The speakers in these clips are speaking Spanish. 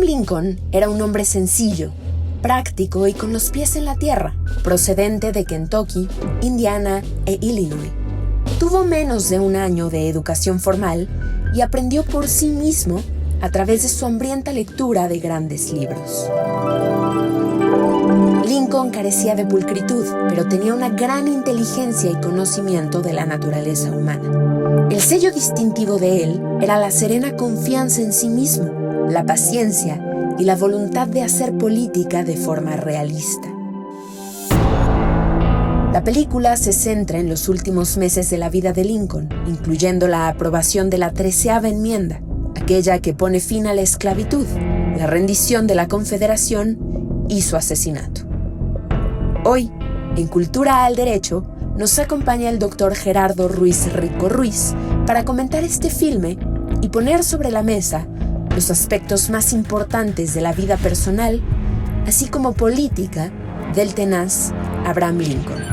Abraham Lincoln era un hombre sencillo, práctico y con los pies en la tierra, procedente de Kentucky, Indiana e Illinois. Tuvo menos de un año de educación formal y aprendió por sí mismo a través de su hambrienta lectura de grandes libros. Lincoln carecía de pulcritud, pero tenía una gran inteligencia y conocimiento de la naturaleza humana. El sello distintivo de él era la serena confianza en sí mismo, la paciencia y la voluntad de hacer política de forma realista. La película se centra en los últimos meses de la vida de Lincoln, incluyendo la aprobación de la 13ª enmienda, aquella que pone fin a la esclavitud, la rendición de la Confederación y su asesinato. Hoy, en Cultura al Derecho, nos acompaña el Dr. Gerardo Ruiz Rico Ruiz para comentar este filme y poner sobre la mesa los aspectos más importantes de la vida personal, así como política, del tenaz Abraham Lincoln.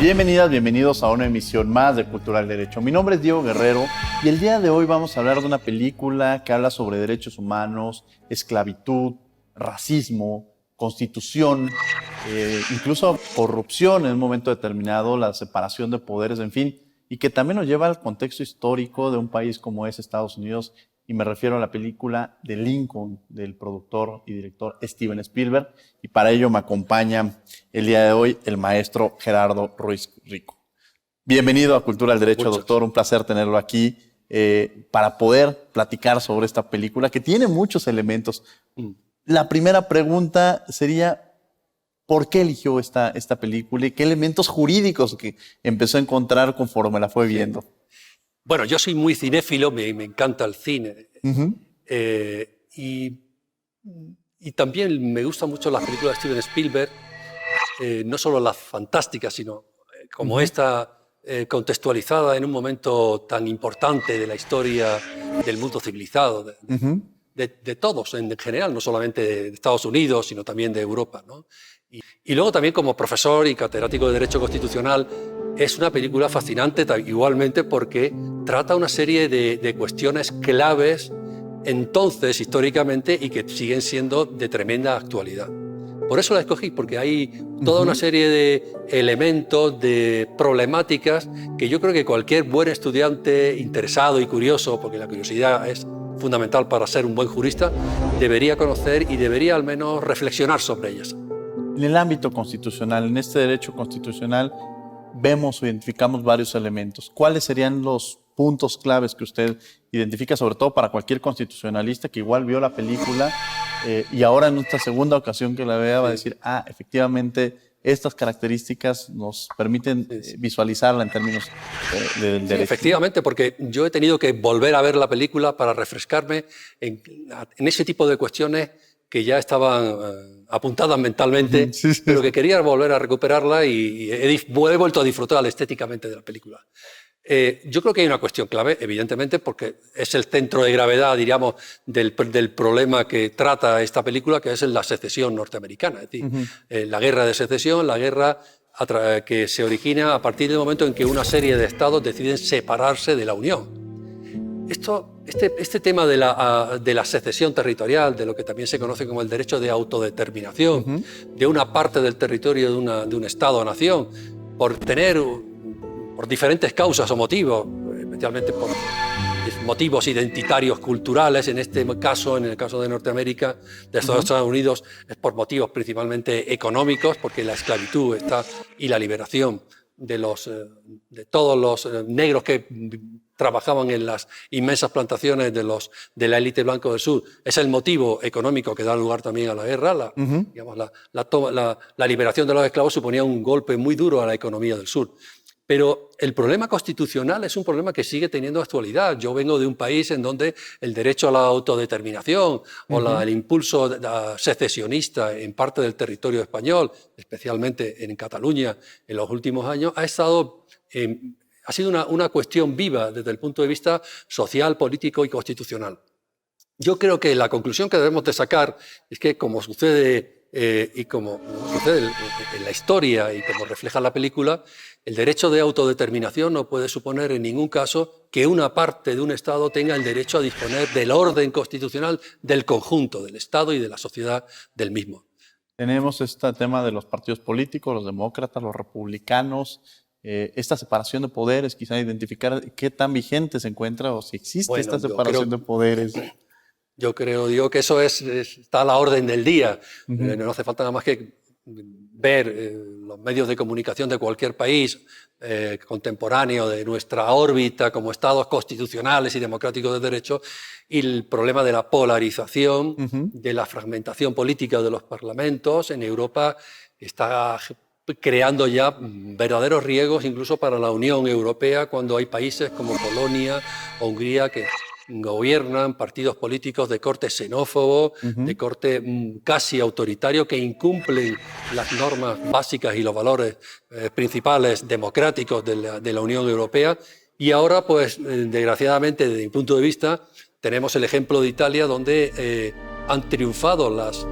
Bienvenidas, bienvenidos a una emisión más de Cultural Derecho. Mi nombre es Diego Guerrero y el día de hoy vamos a hablar de una película que habla sobre derechos humanos, esclavitud, racismo, constitución, incluso corrupción en un momento determinado, la separación de poderes, en fin, y que también nos lleva al contexto histórico de un país como es Estados Unidos, y me refiero a la película de Lincoln, del productor y director Steven Spielberg, y para ello me acompaña el día de hoy el maestro Gerardo Ruiz Rico. Bienvenido a Cultura al Derecho, doctor, un placer tenerlo aquí para poder platicar sobre esta película que tiene muchos elementos. La primera pregunta sería, ¿por qué eligió esta película y qué elementos jurídicos que empezó a encontrar conforme la fue viendo? Bueno, yo soy muy cinéfilo, me encanta el cine. Y también me gustan mucho las películas de Steven Spielberg, no solo las fantásticas, sino como esta contextualizada en un momento tan importante de la historia del mundo civilizado, de todos en general, no solamente de Estados Unidos, sino también de Europa, ¿no? Y luego también como profesor y catedrático de Derecho Constitucional, es una película fascinante igualmente porque trata una serie de cuestiones claves entonces históricamente y que siguen siendo de tremenda actualidad. Por eso la escogí, porque hay toda una serie de elementos, de problemáticas que yo creo que cualquier buen estudiante interesado y curioso, porque la curiosidad es fundamental para ser un buen jurista, debería conocer y debería al menos reflexionar sobre ellas. En el ámbito constitucional, en este derecho constitucional, vemos o identificamos varios elementos. ¿Cuáles serían los puntos claves que usted identifica, sobre todo para cualquier constitucionalista que igual vio la película y ahora en esta segunda ocasión que la vea va a decir, efectivamente, estas características nos permiten visualizarla en términos del derecho? Efectivamente, porque yo he tenido que volver a ver la película para refrescarme en ese tipo de cuestiones que ya estaban apuntadas mentalmente, pero que quería volver a recuperarla y he vuelto a disfrutar estéticamente de la película. Yo creo que hay una cuestión clave, evidentemente, porque es el centro de gravedad, diríamos, del problema que trata esta película, que es la secesión norteamericana. Es decir, la guerra de secesión, la guerra que se origina a partir del momento en que una serie de estados deciden separarse de la Unión. Este tema de la secesión territorial, de lo que también se conoce como el derecho de autodeterminación, de una parte del territorio de un Estado o nación, por diferentes causas o motivos, especialmente por motivos identitarios culturales, en este caso, en el caso de Norteamérica, de Estados Unidos, es por motivos principalmente económicos, porque la esclavitud y la liberación de todos los negros que trabajaban en las inmensas plantaciones de la élite blanca del sur. Es el motivo económico que da lugar también a la guerra. Digamos, la liberación de los esclavos suponía un golpe muy duro a la economía del sur. Pero el problema constitucional es un problema que sigue teniendo actualidad. Yo vengo de un país en donde el derecho a la autodeterminación o el impulso secesionista en parte del territorio español, especialmente en Cataluña en los últimos años, ha sido una cuestión viva desde el punto de vista social, político y constitucional. Yo creo que la conclusión que debemos de sacar es que, como sucede y como sucede en la historia y como refleja la película, el derecho de autodeterminación no puede suponer en ningún caso que una parte de un Estado tenga el derecho a disponer del orden constitucional del conjunto del Estado y de la sociedad del mismo. Tenemos este tema de los partidos políticos, los demócratas, los republicanos, esta separación de poderes, quizá identificar qué tan vigente se encuentra o si existe esta separación de poderes. Yo creo que eso está a la orden del día. No hace falta nada más que ver los medios de comunicación de cualquier país contemporáneo de nuestra órbita como estados constitucionales y democráticos de derecho, y el problema de la polarización, de la fragmentación política de los parlamentos en Europa está creando ya verdaderos riesgos incluso para la Unión Europea, cuando hay países como Polonia o Hungría que gobiernan partidos políticos de corte xenófobo, de corte casi autoritario, que incumplen las normas básicas y los valores principales democráticos de la Unión Europea. Y ahora, pues, desgraciadamente, desde mi punto de vista, tenemos el ejemplo de Italia, donde han triunfado las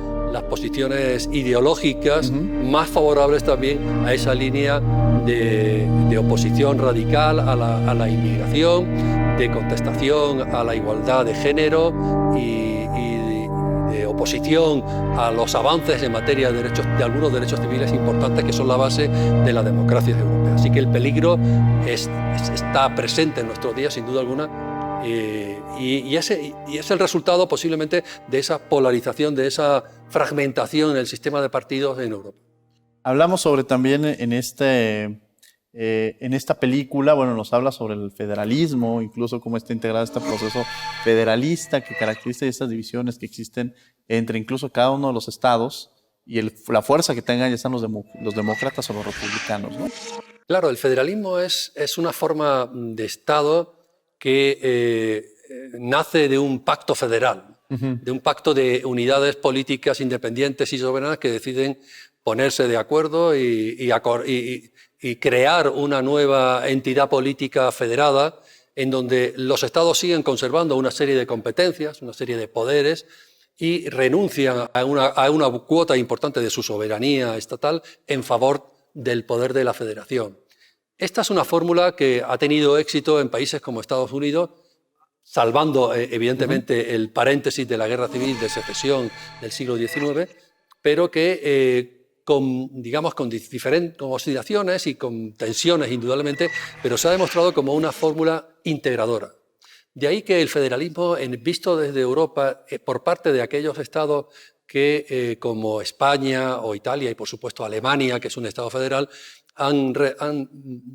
posiciones ideológicas más favorables también a esa línea de oposición radical a la inmigración, de contestación a la igualdad de género y de oposición a los avances en materia de algunos derechos civiles importantes que son la base de la democracia europea. Así que el peligro está presente en nuestros días, sin duda alguna, y es el resultado posiblemente de esa polarización, de esa fragmentación en el sistema de partidos en Europa. Hablamos sobre también en esta película, bueno, nos habla sobre el federalismo, incluso cómo está integrado este proceso federalista que caracteriza estas divisiones que existen entre incluso cada uno de los estados y la fuerza que tengan, ya sean los demócratas o los republicanos, ¿no? Claro, el federalismo es una forma de Estado que nace de un pacto federal, de un pacto de unidades políticas independientes y soberanas que deciden ponerse de acuerdo y crear una nueva entidad política federada en donde los estados siguen conservando una serie de competencias, una serie de poderes y renuncian a una cuota importante de su soberanía estatal en favor del poder de la federación. Esta es una fórmula que ha tenido éxito en países como Estados Unidos, salvando evidentemente el paréntesis de la guerra civil de secesión del siglo XIX, pero que con diferentes oscilaciones y con tensiones indudablemente, pero se ha demostrado como una fórmula integradora. De ahí que el federalismo, visto desde Europa, por parte de aquellos estados que, como España o Italia y por supuesto Alemania, que es un estado federal, han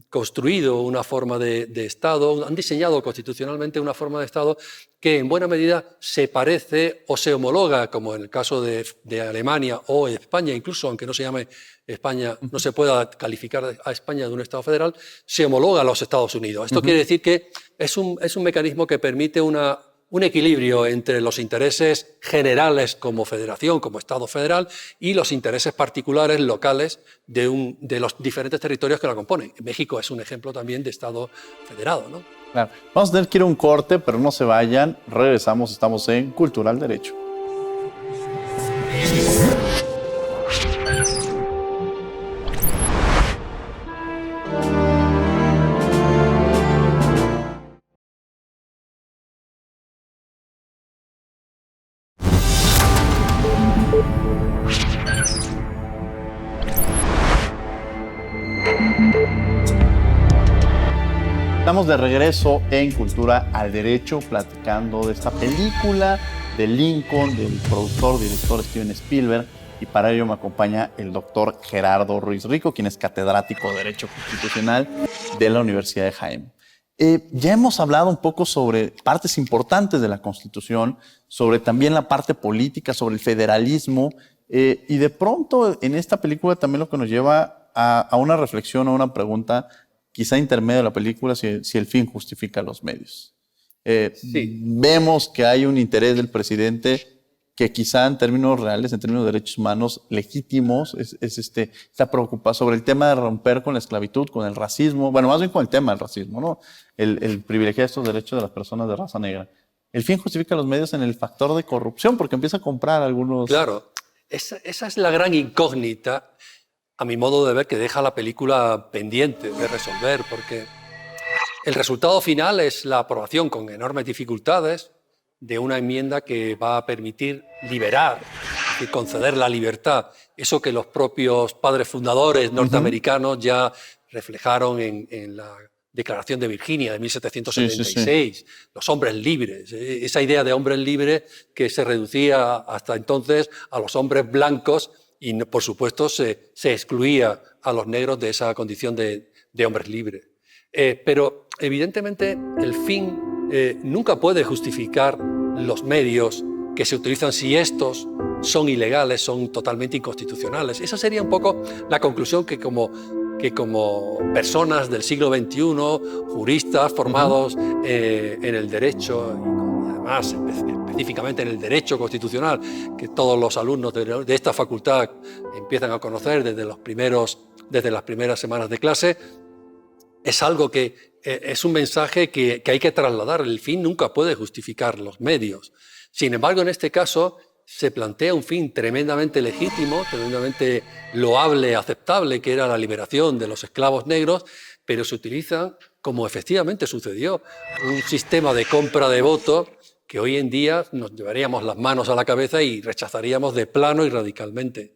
construido una forma de Estado, han diseñado constitucionalmente una forma de Estado que en buena medida se parece o se homologa, como en el caso de Alemania o de España, incluso aunque no se llame España, no se pueda calificar a España de un Estado federal, se homologa a los Estados Unidos. Esto quiere decir que es un mecanismo que permite un equilibrio entre los intereses generales como federación, como Estado federal, y los intereses particulares locales de los diferentes territorios que la componen. México es un ejemplo también de Estado federado, ¿no? Claro. Vamos a tener que ir a un corte, pero no se vayan. Regresamos, estamos en Cultural Derecho. Estamos de regreso en Cultura al Derecho, platicando de esta película de Lincoln, del productor, director Steven Spielberg, y para ello me acompaña el doctor Gerardo Ruiz Rico, quien es catedrático de Derecho Constitucional de la Universidad de Jaén. Ya hemos hablado un poco sobre partes importantes de la Constitución, sobre también la parte política, sobre el federalismo, y de pronto en esta película también lo que nos lleva a una reflexión, a una pregunta, quizá intermedio de la película, si el fin justifica los medios. Sí. Vemos que hay un interés del presidente que quizá en términos reales, en términos de derechos humanos legítimos, está preocupado sobre el tema de romper con la esclavitud, con el racismo, bueno, más bien con el tema del racismo, ¿no? El privilegiar estos derechos de las personas de raza negra. El fin justifica los medios en el factor de corrupción, porque empieza a comprar algunos... Claro. esa es la gran incógnita, a mi modo de ver, que deja la película pendiente de resolver, porque el resultado final es la aprobación con enormes dificultades de una enmienda que va a permitir liberar y conceder la libertad, eso que los propios padres fundadores norteamericanos ya reflejaron en la Declaración de Virginia de 1776, los hombres libres, esa idea de hombres libres que se reducía hasta entonces a los hombres blancos y, por supuesto, se excluía a los negros de esa condición de hombres libres. Pero, evidentemente, el fin nunca puede justificar los medios que se utilizan si estos son ilegales, son totalmente inconstitucionales. Esa sería un poco la conclusión que como personas del siglo XXI, juristas formados en el derecho y además específicamente en el derecho constitucional, que todos los alumnos de esta facultad empiezan a conocer desde las primeras semanas de clase, es algo que es un mensaje que hay que trasladar. El fin nunca puede justificar los medios. Sin embargo, en este caso se plantea un fin tremendamente legítimo, tremendamente loable, aceptable, que era la liberación de los esclavos negros, pero se utiliza, como efectivamente sucedió, un sistema de compra de votos que hoy en día nos llevaríamos las manos a la cabeza y rechazaríamos de plano y radicalmente.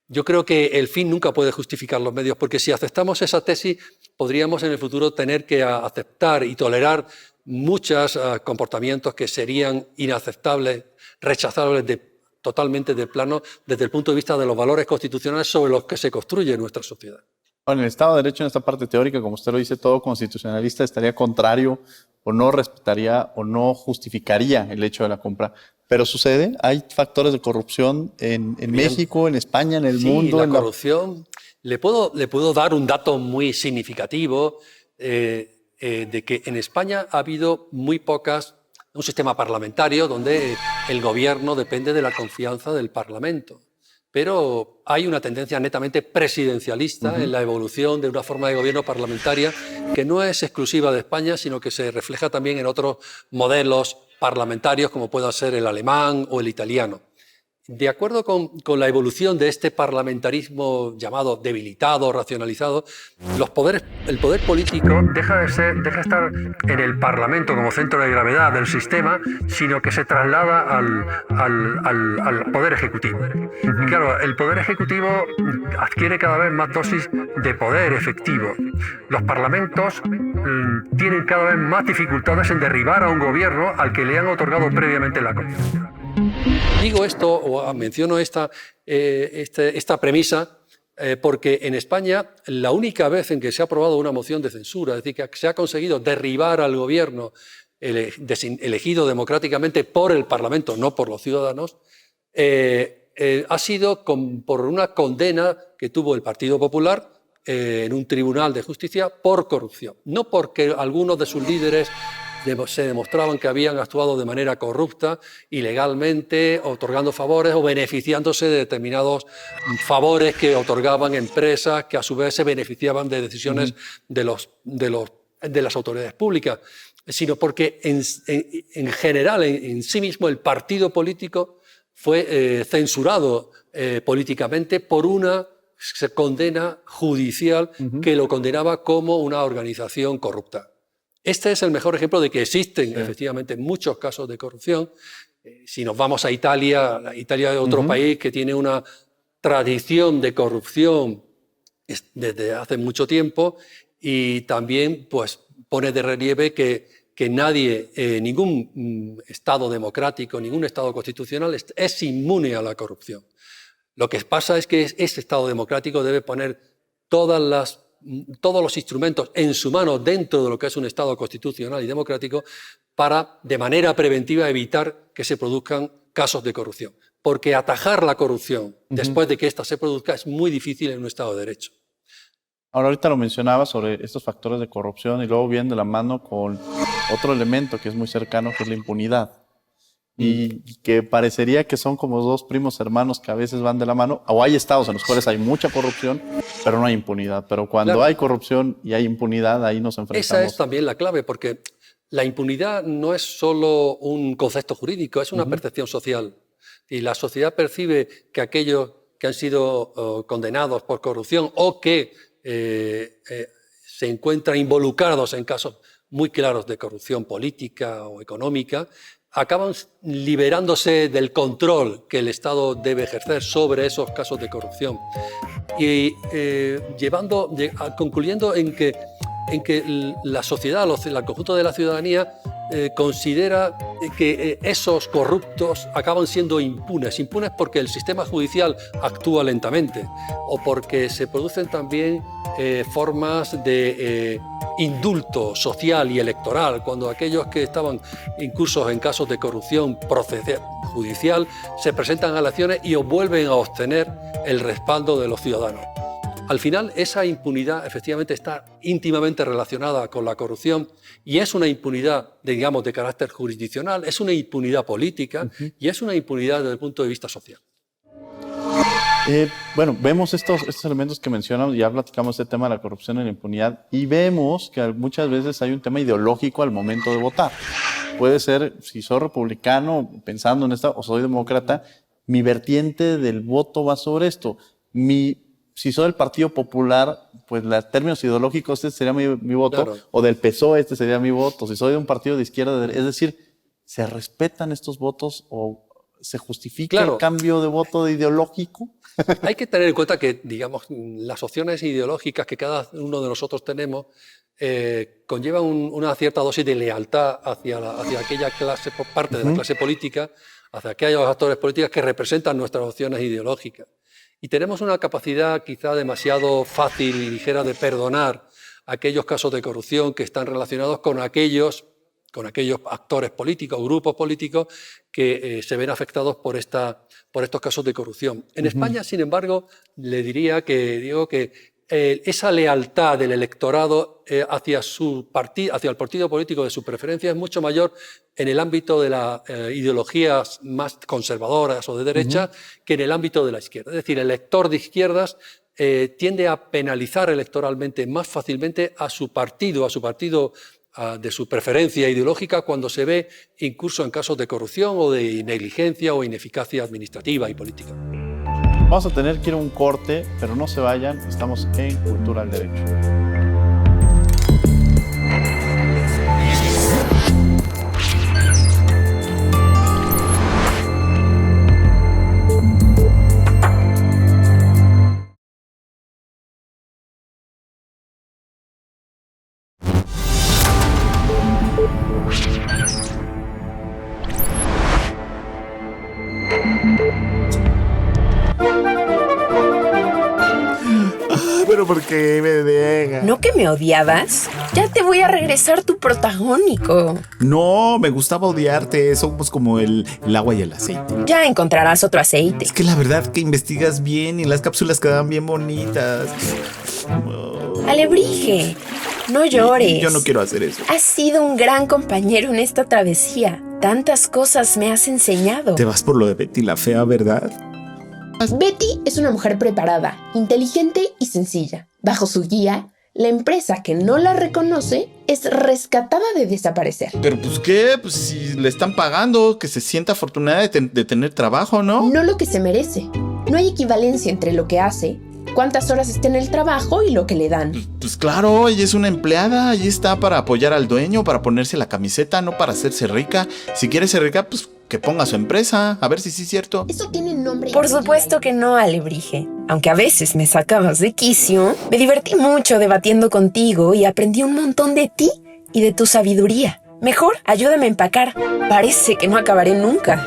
Yo creo que el fin nunca puede justificar los medios, porque si aceptamos esa tesis, podríamos en el futuro tener que aceptar y tolerar muchos comportamientos que serían inaceptables, rechazables totalmente de plano desde el punto de vista de los valores constitucionales sobre los que se construye nuestra sociedad. Bueno, el Estado de Derecho en esta parte teórica, como usted lo dice, todo constitucionalista estaría contrario o no respetaría o no justificaría el hecho de la compra. Pero sucede, hay factores de corrupción en México, en España, en el mundo. Sí, la corrupción. Le puedo dar un dato muy significativo de que en España ha habido muy pocas, un sistema parlamentario donde el gobierno depende de la confianza del Parlamento. Pero hay una tendencia netamente presidencialista en la evolución de una forma de gobierno parlamentaria que no es exclusiva de España, sino que se refleja también en otros modelos parlamentarios, como pueda ser el alemán o el italiano. De acuerdo con la evolución de este parlamentarismo llamado debilitado, racionalizado, el poder político deja de estar en el Parlamento como centro de gravedad del sistema, sino que se traslada al Poder Ejecutivo. Y claro, el Poder Ejecutivo adquiere cada vez más dosis de poder efectivo. Los parlamentos tienen cada vez más dificultades en derribar a un gobierno al que le han otorgado previamente la confianza. Digo esto, o menciono esta premisa, porque en España la única vez en que se ha aprobado una moción de censura, es decir, que se ha conseguido derribar al gobierno elegido democráticamente por el Parlamento, no por los ciudadanos, ha sido por una condena que tuvo el Partido Popular en un tribunal de justicia por corrupción. No porque algunos de sus líderes se demostraban que habían actuado de manera corrupta, ilegalmente, otorgando favores o beneficiándose de determinados favores que otorgaban empresas que a su vez se beneficiaban de decisiones de las autoridades públicas, sino porque en general, en sí mismo, el partido político fue censurado políticamente por una condena judicial que lo condenaba como una organización corrupta. Este es el mejor ejemplo de que existen efectivamente muchos casos de corrupción. Si nos vamos a Italia es otro país que tiene una tradición de corrupción desde hace mucho tiempo y también pues, pone de relieve que nadie, ningún Estado democrático, ningún Estado constitucional es inmune a la corrupción. Lo que pasa es que ese Estado democrático debe poner todos los instrumentos en su mano dentro de lo que es un Estado constitucional y democrático para, de manera preventiva, evitar que se produzcan casos de corrupción. Porque atajar la corrupción después de que ésta se produzca es muy difícil en un Estado de Derecho. Ahorita lo mencionaba sobre estos factores de corrupción y luego viene de la mano con otro elemento que es muy cercano, que es la impunidad. Y que parecería que son como dos primos hermanos que a veces van de la mano, o hay estados en los cuales hay mucha corrupción, pero no hay impunidad. Pero cuando hay corrupción y hay impunidad, ahí nos enfrentamos. Esa es también la clave, porque la impunidad no es solo un concepto jurídico, es una percepción social. Y la sociedad percibe que aquellos que han sido condenados por corrupción o que se encuentran involucrados en casos muy claros de corrupción política o económica, acaban liberándose del control que el Estado debe ejercer sobre esos casos de corrupción y concluyendo en que la sociedad, el conjunto de la ciudadanía considera que esos corruptos acaban siendo impunes porque el sistema judicial actúa lentamente o porque se producen también formas de indulto social y electoral, cuando aquellos que estaban incursos en casos de corrupción judicial se presentan a elecciones y vuelven a obtener el respaldo de los ciudadanos. Al final, esa impunidad efectivamente está íntimamente relacionada con la corrupción y es una impunidad, digamos, de carácter jurisdiccional, es una impunidad política y es una impunidad desde el punto de vista social. Bueno, vemos estos elementos que mencionamos, ya platicamos este tema de la corrupción y la impunidad, y vemos que muchas veces hay un tema ideológico al momento de votar. Puede ser, si soy republicano, pensando en esto, o soy demócrata, mi vertiente del voto va sobre esto. Si soy del Partido Popular, pues los términos ideológicos, este sería mi voto, claro. O del PSOE, este sería mi voto. Si soy de un partido de izquierda, es decir, ¿se respetan estos votos o se justifica el cambio de voto ideológico? Hay que tener en cuenta que, digamos, las opciones ideológicas que cada uno de nosotros tenemos conllevan una cierta dosis de lealtad hacia aquella clase, por parte de la clase política, hacia aquellos actores políticos que representan nuestras opciones ideológicas. Y tenemos una capacidad quizá demasiado fácil y ligera de perdonar aquellos casos de corrupción que están relacionados con aquellos actores políticos, grupos políticos que se ven afectados por estos casos de corrupción. En España, sin embargo, le diría que esa lealtad del electorado hacia el partido político de su preferencia es mucho mayor en el ámbito de las ideologías más conservadoras o de derecha que en el ámbito de la izquierda. Es decir, el elector de izquierdas tiende a penalizar electoralmente más fácilmente a su partido de su preferencia ideológica cuando se ve incurso en casos de corrupción o de negligencia o ineficacia administrativa y política. Vamos a tener que ir a un corte, pero no se vayan, estamos en Cultura al Derecho. Pero ¿por qué me dejas? ¿No que me odiabas? Ya te voy a regresar tu protagónico. No, me gustaba odiarte. Somos como el agua y el aceite. Ya encontrarás otro aceite. Es que la verdad que investigas bien y las cápsulas quedan bien bonitas. Alebrije, no llores. Yo no quiero hacer eso. Has sido un gran compañero en esta travesía. Tantas cosas me has enseñado. Te vas por lo de Betty la Fea, ¿verdad? Betty es una mujer preparada, inteligente y sencilla. Bajo su guía, la empresa que no la reconoce es rescatada de desaparecer. ¿Pero pues qué? Pues si le están pagando, que se sienta afortunada de tener trabajo, ¿no? No lo que se merece. No hay equivalencia entre lo que hace, cuántas horas está en el trabajo y lo que le dan. Pues claro, ella es una empleada, allí está para apoyar al dueño, para ponerse la camiseta, no para hacerse rica. Si quiere ser rica, pues que ponga su empresa, a ver si sí es cierto. Eso tiene nombre. Por supuesto que no, Alebrije. Aunque a veces me sacabas de quicio, me divertí mucho debatiendo contigo y aprendí un montón de ti y de tu sabiduría. Mejor, ayúdame a empacar. Parece que no acabaré nunca.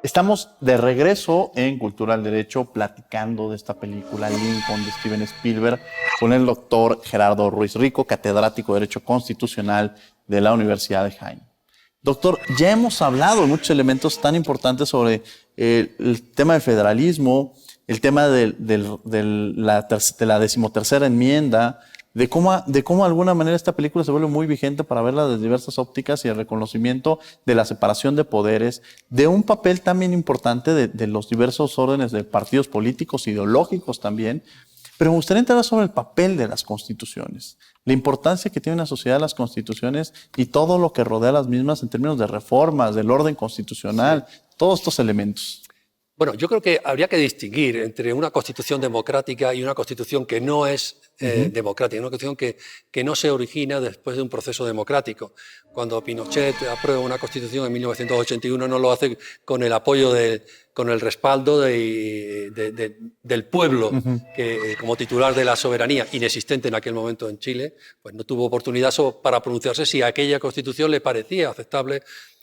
Estamos de regreso en Cultura al Derecho platicando de esta película Lincoln de Steven Spielberg con el doctor Gerardo Ruiz Rico, catedrático de Derecho Constitucional de la Universidad de Jaén. Doctor, ya hemos hablado de muchos elementos tan importantes sobre el tema del federalismo, el tema de la 13ª enmienda, de cómo de alguna manera esta película se vuelve muy vigente para verla desde diversas ópticas y el reconocimiento de la separación de poderes, de un papel también importante de los diversos órdenes de partidos políticos, ideológicos también, Pero me gustaría entrar sobre el papel de las constituciones, la importancia que tiene una sociedad las constituciones y todo lo que rodea a las mismas en términos de reformas, del orden constitucional, todos estos elementos. Bueno, yo creo que habría que distinguir entre una constitución democrática y una constitución que no es democrática, una constitución que no se origina después de un proceso democrático. Cuando Pinochet aprueba una constitución en 1981 no lo hace con el apoyo, con el respaldo del pueblo, que como titular de la soberanía inexistente en aquel momento en Chile, pues no tuvo oportunidad para pronunciarse si aquella constitución le parecía aceptable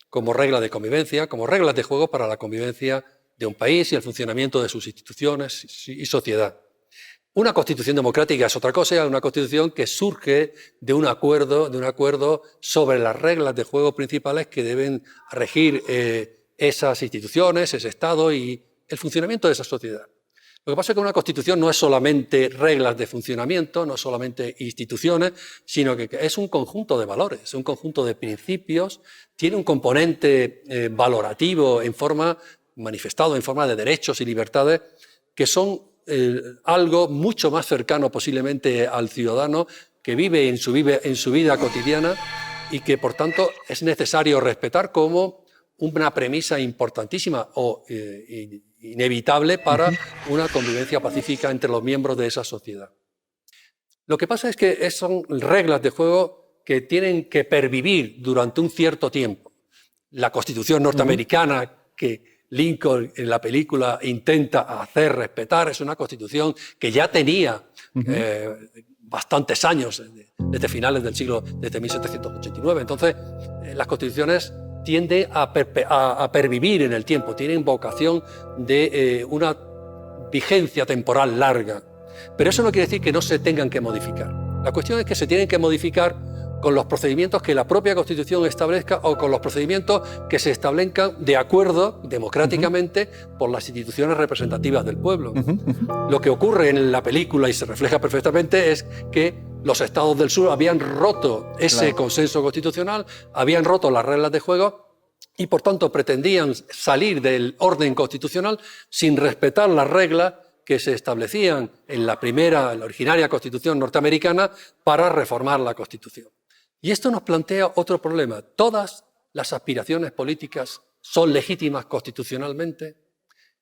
como regla de convivencia, como reglas de juego para la convivencia de un país y el funcionamiento de sus instituciones y sociedad. Una constitución democrática es otra cosa, una constitución que surge de un acuerdo sobre las reglas de juego principales que deben regir esas instituciones, ese Estado y el funcionamiento de esa sociedad. Lo que pasa es que una constitución no es solamente reglas de funcionamiento, no es solamente instituciones, sino que es un conjunto de valores, un conjunto de principios, tiene un componente valorativo manifestado en forma de derechos y libertades que son algo mucho más cercano posiblemente al ciudadano que vive en su vida cotidiana y que por tanto es necesario respetar como una premisa importantísima o inevitable para una convivencia pacífica entre los miembros de esa sociedad. Lo que pasa es que son reglas de juego que tienen que pervivir durante un cierto tiempo. La Constitución norteamericana que Lincoln en la película intenta hacer respetar es una constitución que ya tenía bastantes años, desde finales del siglo, desde 1789. Entonces, las constituciones tienden a pervivir en el tiempo, tienen vocación de una vigencia temporal larga. Pero eso no quiere decir que no se tengan que modificar. La cuestión es que se tienen que modificar con los procedimientos que la propia Constitución establezca o con los procedimientos que se establezcan de acuerdo democráticamente por las instituciones representativas del pueblo. Lo que ocurre en la película, y se refleja perfectamente, es que los estados del sur habían roto ese consenso constitucional, habían roto las reglas de juego y por tanto pretendían salir del orden constitucional sin respetar las reglas que se establecían en la originaria Constitución norteamericana para reformar la Constitución. Y esto nos plantea otro problema. ¿Todas las aspiraciones políticas son legítimas constitucionalmente?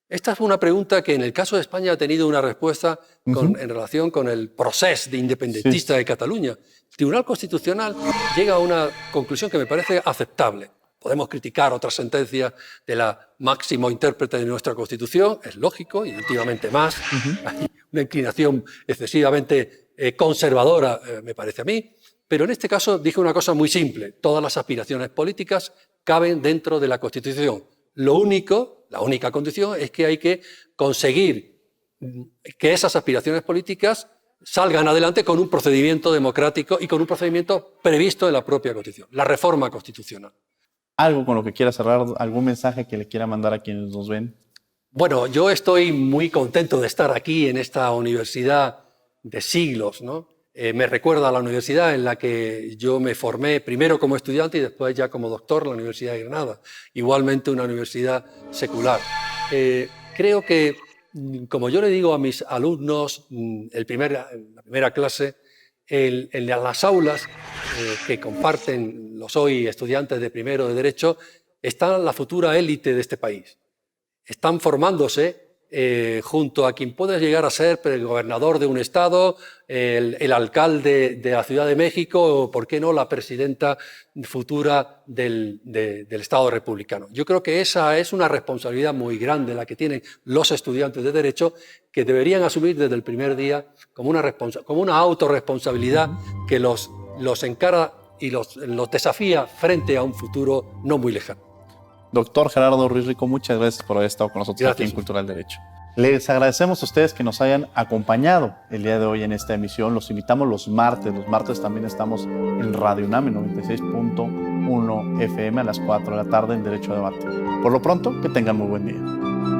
Esta es una pregunta que en el caso de España ha tenido una respuesta en relación con el proceso de independentista de Cataluña. El Tribunal Constitucional llega a una conclusión que me parece aceptable. Podemos criticar otras sentencias de la máximo intérprete de nuestra Constitución, es lógico, y últimamente más. Hay una inclinación excesivamente conservadora, me parece a mí. Pero en este caso dije una cosa muy simple. Todas las aspiraciones políticas caben dentro de la Constitución. La única condición es que hay que conseguir que esas aspiraciones políticas salgan adelante con un procedimiento democrático y con un procedimiento previsto en la propia Constitución, la reforma constitucional. ¿Algo con lo que quiera cerrar? ¿Algún mensaje que le quiera mandar a quienes nos ven? Bueno, yo estoy muy contento de estar aquí en esta universidad de siglos, ¿no? Me recuerda a la universidad en la que yo me formé primero como estudiante y después ya como doctor, la Universidad de Granada. Igualmente una universidad secular. Creo que, como yo le digo a mis alumnos en la primera clase, en las aulas que comparten los hoy estudiantes de primero de Derecho, está la futura élite de este país. Están formándose junto a quien puede llegar a ser el gobernador de un estado, el alcalde de la Ciudad de México o, por qué no, la presidenta futura del Estado republicano. Yo creo que esa es una responsabilidad muy grande la que tienen los estudiantes de Derecho, que deberían asumir desde el primer día como una autorresponsabilidad que los encara y los desafía frente a un futuro no muy lejano. Doctor Gerardo Ruiz Rico, muchas gracias por haber estado con nosotros aquí en Cultural Derecho. Les agradecemos a ustedes que nos hayan acompañado el día de hoy en esta emisión. Los invitamos los martes. Los martes también estamos en Radio UNAM en 96.1 FM a las 4 de la tarde en Derecho a Debate. Por lo pronto, que tengan muy buen día.